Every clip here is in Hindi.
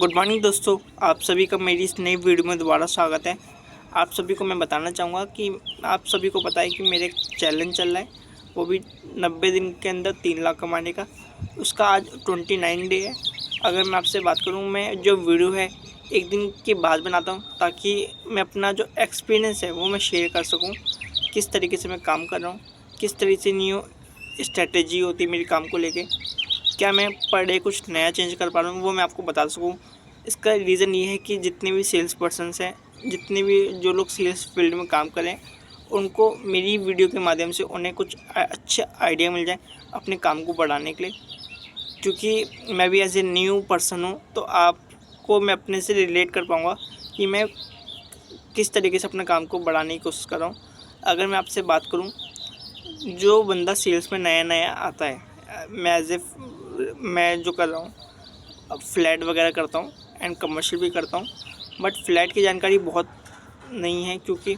गुड मॉर्निंग दोस्तों, आप सभी का मेरी इस नई वीडियो में दोबारा स्वागत है। आप सभी को मैं बताना चाहूँगा कि आप सभी को पता है कि मेरे एक चैलेंज चल रहा है, वो भी 90 दिन के अंदर 3 लाख कमाने का। उसका आज 29 डे है। अगर मैं आपसे बात करूँ, मैं जो वीडियो है एक दिन के बाद बनाता हूँ ताकि मैं अपना जो एक्सपीरियंस है वो मैं शेयर कर सकूँ, किस तरीके से मैं काम कर रहा हूँ, किस तरीके से न्यू स्ट्रेटेजी होती है मेरे काम को लेके, क्या मैं पर डे कुछ नया चेंज कर पा रहा हूँ वो मैं आपको बता सकूँ। इसका रीज़न ये है कि जितने भी सेल्स पर्सन्स हैं, जितने भी जो लोग सेल्स फील्ड में काम करें, उनको मेरी वीडियो के माध्यम से उन्हें कुछ अच्छे आइडिया मिल जाए अपने काम को बढ़ाने के लिए। क्योंकि मैं भी एज ए न्यू पर्सन हूँ, तो आपको मैं अपने से रिलेट कर पाऊँगा कि मैं किस तरीके से अपने काम को बढ़ाने की कोशिश कर रहा हूँ। अगर मैं आपसे बात करूँ, जो बंदा सेल्स में नया नया आता है, मैं जो कर रहा हूँ, अब फ्लैट वगैरह करता हूँ एंड कमर्शियल भी करता हूँ, बट फ्लैट की जानकारी बहुत नहीं है क्योंकि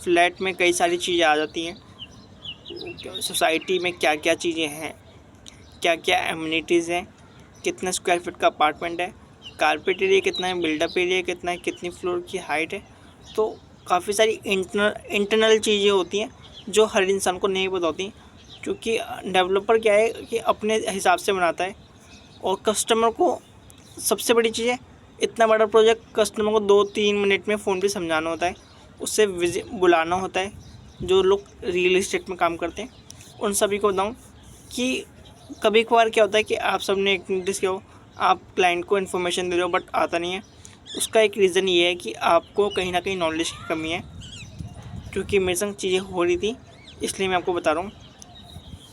फ्लैट में कई सारी चीज़ें आ जाती हैं। सोसाइटी में क्या क्या चीज़ें हैं, क्या क्या एमिनिटीज़ हैं, कितने स्क्वायर फीट का अपार्टमेंट है, कारपेट एरिया कितना है, बिल्डअप एरिया कितना है, कितनी फ्लोर की हाइट है। तो काफ़ी सारी इंटरनल चीज़ें होती हैं जो हर इंसान को नहीं पता होती, क्योंकि डेवलपर क्या है कि अपने हिसाब से बनाता है और कस्टमर को सबसे बड़ी चीज़ है, इतना बड़ा प्रोजेक्ट कस्टमर को 2-3 मिनट में फ़ोन पे समझाना होता है, उससे बुलाना होता है। जो लोग रियल इस्टेट में काम करते हैं उन सभी को बताऊँ कि कभी कभार क्या होता है कि आप सबने एक नोटिस किया हो, आप क्लाइंट को इन्फॉर्मेशन दे रहे हो बट आता नहीं है। उसका एक रीज़न ये है कि आपको कहीं ना कहीं नॉलेज की कमी है, क्योंकि मेरे संग चीज़ें हो रही थी इसलिए मैं आपको बता रहा हूँ।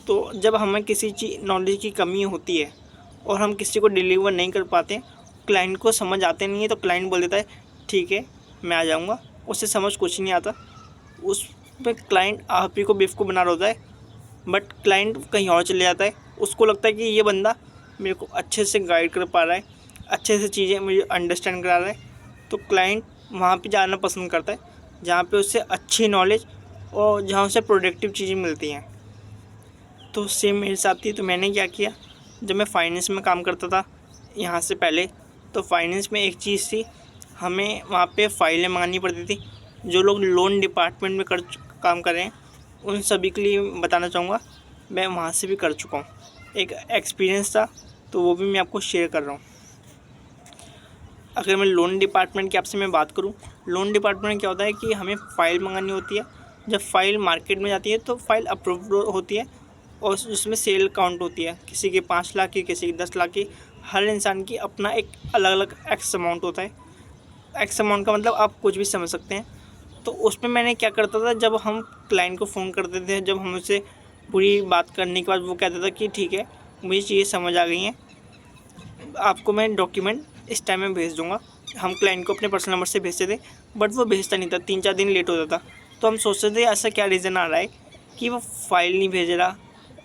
तो जब हमें किसी चीज़ नॉलेज की कमी होती है और हम किसी को डिलीवर नहीं कर पाते, क्लाइंट को समझ आते नहीं है, तो क्लाइंट बोल देता है ठीक है मैं आ जाऊँगा, उससे समझ कुछ नहीं आता। उस पर क्लाइंट आप ही को बेवकूफ़ बना रहा होता है, बट क्लाइंट कहीं और चले जाता है। उसको लगता है कि ये बंदा मेरे को अच्छे से गाइड कर पा रहा है, अच्छे से चीज़ें मुझे अंडरस्टैंड करा रहा है, तो क्लाइंट वहाँ पे जाना पसंद करता है जहाँ पे उससे अच्छी नॉलेज और जहाँ उसे प्रोडक्टिव चीज़ें मिलती हैं। तो सेम मेरे साथ थी। तो मैंने क्या किया, जब मैं फाइनेंस में काम करता था यहाँ से पहले, तो फाइनेंस में एक चीज़ थी, हमें वहाँ पे फाइलें मंगानी पड़ती थी। जो लोग लोन डिपार्टमेंट में काम कर रहे हैं उन सभी के लिए बताना चाहूँगा, मैं वहाँ से भी कर चुका हूँ, एक एक्सपीरियंस था, तो वो भी मैं आपको शेयर कर रहा हूँ। अगर मैं लोन डिपार्टमेंट की आपसे मैं बात करूँ, लोन डिपार्टमेंट क्या होता है कि हमें फ़ाइल मंगानी होती है। जब फ़ाइल मार्केट में जाती है तो फ़ाइल अप्रूव होती है और उसमें सेल काउंट होती है, किसी की 5 लाख की, किसी की 10 लाख की। हर इंसान की अपना एक अलग अलग एक्स अमाउंट होता है। एक्स अमाउंट का मतलब आप कुछ भी समझ सकते हैं। तो उसमें मैंने क्या करता था, जब हम क्लाइंट को फ़ोन करते थे, जब हम उससे पूरी बात करने के बाद वो कहता था कि ठीक है मुझे चीज़ें समझ आ गई हैं, आपको मैं डॉक्यूमेंट इस टाइम में भेज दूँगा। हम क्लाइंट को अपने पर्सनल नंबर से भेजते थे, बट वो भेजता नहीं था, 3-4 दिन लेट होता था। तो हम सोचते थे ऐसा क्या रीज़न आ रहा है कि वो फ़ाइल नहीं भेज रहा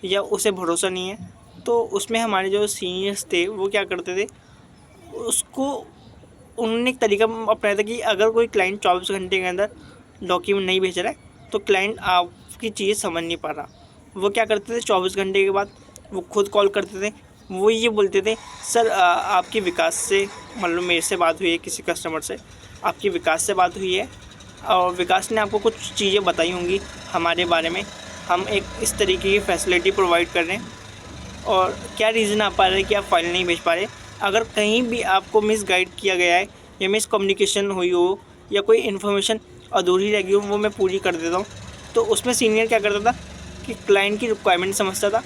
या उसे भरोसा नहीं है। तो उसमें हमारे जो सीनियर्स थे वो क्या करते थे, उसको उन्होंने एक तरीका अपनाया था कि अगर कोई क्लाइंट 24 घंटे के अंदर डॉक्यूमेंट नहीं भेज रहा है तो क्लाइंट आपकी चीज़ें समझ नहीं पा रहा। वो क्या करते थे, 24 घंटे के बाद वो खुद कॉल करते थे। वो ये बोलते थे सर आपकी विकास से, मतलब मेरे से बात हुई है किसी कस्टमर से, आपकी विकास से बात हुई है और विकास ने आपको कुछ चीज़ें बताई होंगी हमारे बारे में। हम एक इस तरीके की फैसिलिटी प्रोवाइड कर रहे हैं और क्या रीज़न आ पा रहा है कि आप फाइल नहीं भेज पा रहे। अगर कहीं भी आपको मिस गाइड किया गया है या मिस कम्युनिकेशन हुई हो या कोई इन्फॉर्मेशन अधूरी रह गई हो, वो मैं पूरी कर देता हूँ। तो उसमें सीनियर क्या करता था कि क्लाइंट की रिक्वायरमेंट समझता था,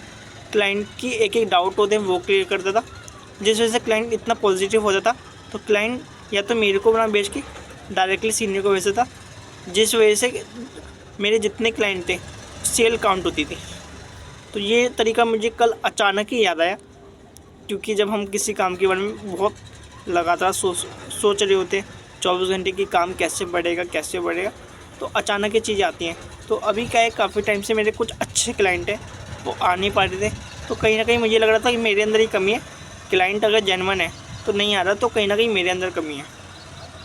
क्लाइंट की एक एक डाउट होते हैं वो क्लियर करता था, जिस वजह से क्लाइंट इतना पॉजिटिव हो जाता। तो क्लाइंट या तो मेरे को बना भेज के डायरेक्टली सीनियर को भेजता था, जिस वजह से मेरे जितने क्लाइंट थे सेल काउंट होती थी। तो ये तरीका मुझे कल अचानक ही याद आया, क्योंकि जब हम किसी काम के बारे में बहुत लगातार सोच रहे होते हैं 24 घंटे की काम कैसे बढ़ेगा, तो अचानक ये चीज़ें आती हैं। तो अभी क्या है, काफ़ी टाइम से मेरे कुछ अच्छे क्लाइंट हैं वो आ नहीं पा रहे थे, तो कहीं ना कहीं मुझे लग रहा था कि मेरे अंदर ही कमी है। क्लाइंट अगर जेन्युइन है तो नहीं आ रहा, तो कहीं ना कहीं मेरे अंदर कमी है।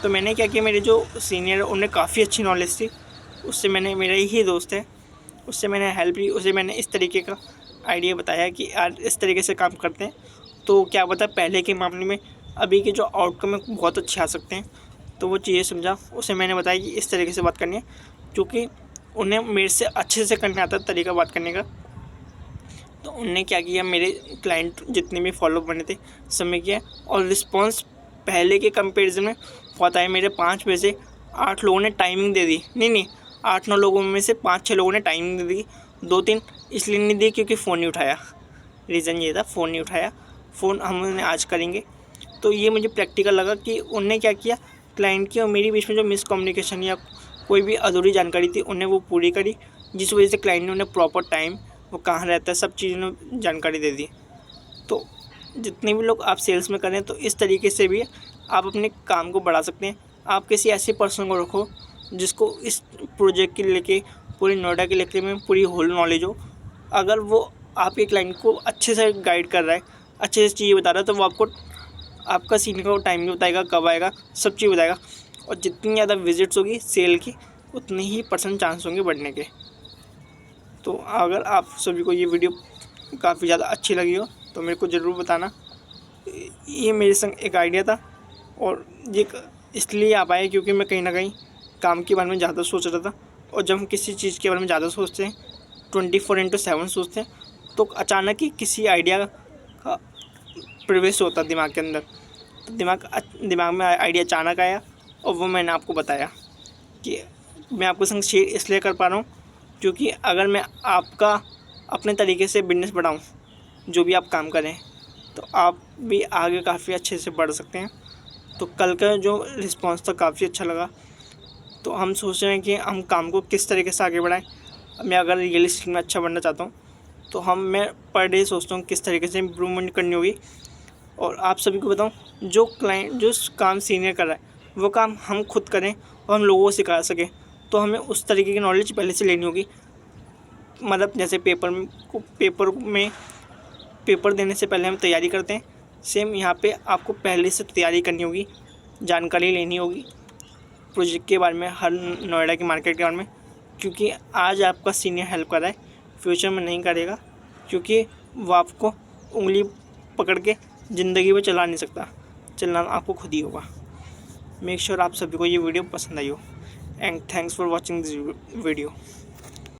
तो मैंने क्या किया, मेरे जो सीनियर उन्हें काफ़ी अच्छी नॉलेज थी, उससे मैंने, मेरा ही दोस्त है, उससे मैंने हेल्प ली। उसे मैंने इस तरीके का आइडिया बताया कि यार इस तरीके से काम करते हैं, तो क्या पता पहले के मामले में अभी के जो आउटकम है बहुत अच्छे आ सकते हैं। तो वो चीज़ें समझा, उसे मैंने बताया कि इस तरीके से बात करनी है, क्योंकि उन्हें मेरे से अच्छे से करने आता तरीका बात करने का। तो उनने क्या किया, मेरे क्लाइंट जितने भी फॉलो बने थे सब में किया, और रिस्पॉन्स पहले के कंपेरिजन में बहुत आया। मेरे 5 में से 8 लोगों ने टाइमिंग दे दी, नहीं 8-9 लोगों में से 5-6 लोगों ने टाइमिंग दे दी। 2-3 इसलिए नहीं दी क्योंकि फ़ोन नहीं उठाया, रीज़न ये था फ़ोन नहीं उठाया, फ़ोन हम आज करेंगे। तो ये मुझे प्रैक्टिकल लगा कि उनने क्या किया, क्लाइंट की और मेरी बीच में जो मिसकम्युनिकेशन या कोई भी अधूरी जानकारी थी उन्हें वो पूरी करी, जिस वजह से क्लाइंट ने उन्हें प्रॉपर टाइम, वो कहाँ रहता है, सब चीज़ों ने जानकारी दे दी। तो जितने भी लोग आप सेल्स में करें तो इस तरीके से भी आप अपने काम को बढ़ा सकते हैं। आप किसी ऐसे पर्सन को रखो जिसको इस प्रोजेक्ट के लेके, पूरी नोएडा के लेके में पूरी होल नॉलेज हो। अगर वो आपके क्लाइंट को अच्छे से गाइड कर रहा है, अच्छे से चीज़ें बता रहा है, तो वो आपका सीन का टाइम भी बताएगा, कब आएगा, सब चीज़ बताएगा। और जितनी ज़्यादा विजिट्स होगी सेल की, उतने ही % चांस होंगे बढ़ने के। तो अगर आप सभी को ये वीडियो काफ़ी ज़्यादा अच्छी लगी हो तो मेरे को ज़रूर बताना। ये मेरे संग एक आइडिया था, और ये इसलिए आ पाया क्योंकि मैं कहीं ना कहीं काम के बारे में ज़्यादा सोच रहा था। और जब हम किसी चीज़ के बारे में ज़्यादा सोचते हैं, 24/7 सोचते हैं, तो अचानक ही किसी आइडिया का प्रवेश होता है दिमाग के अंदर। तो दिमाग में आइडिया अचानक आया, और वो मैंने आपको बताया कि मैं आपके संग शेयर इसलिए कर पा रहा हूँ क्योंकि अगर मैं आपका अपने तरीके से बिजनेस बढ़ाऊँ, जो भी आप काम करें, तो आप भी आगे काफ़ी अच्छे से बढ़ सकते हैं। तो कल का जो रिस्पांस था काफ़ी अच्छा लगा। तो हम सोच रहे हैं कि हम काम को किस तरीके से आगे बढ़ाएं। मैं अगर रियल एस्टेट में अच्छा बनना चाहता हूँ तो मैं पर डे सोचता हूँ किस तरीके से इम्प्रूवमेंट करनी होगी। और आप सभी को बताऊँ, जो क्लाइंट जो काम सीनियर कर रहा है वो काम हम खुद करें और हम लोगों को सिखा सकें, तो हमें उस तरीके की नॉलेज पहले से लेनी होगी। मतलब जैसे पेपर देने से पहले हम तैयारी करते हैं, सेम यहाँ पे आपको पहले से तैयारी करनी होगी, जानकारी लेनी होगी प्रोजेक्ट के बारे में, हर नोएडा की मार्केट के बारे में। क्योंकि आज आपका सीनियर हेल्प कर रहा है, फ्यूचर में नहीं करेगा, क्योंकि वो आपको उंगली पकड़ के ज़िंदगी में चला नहीं सकता, चलना आपको खुद ही होगा। मेक श्योर आप सभी को ये वीडियो पसंद आई हो, and thanks for watching this video.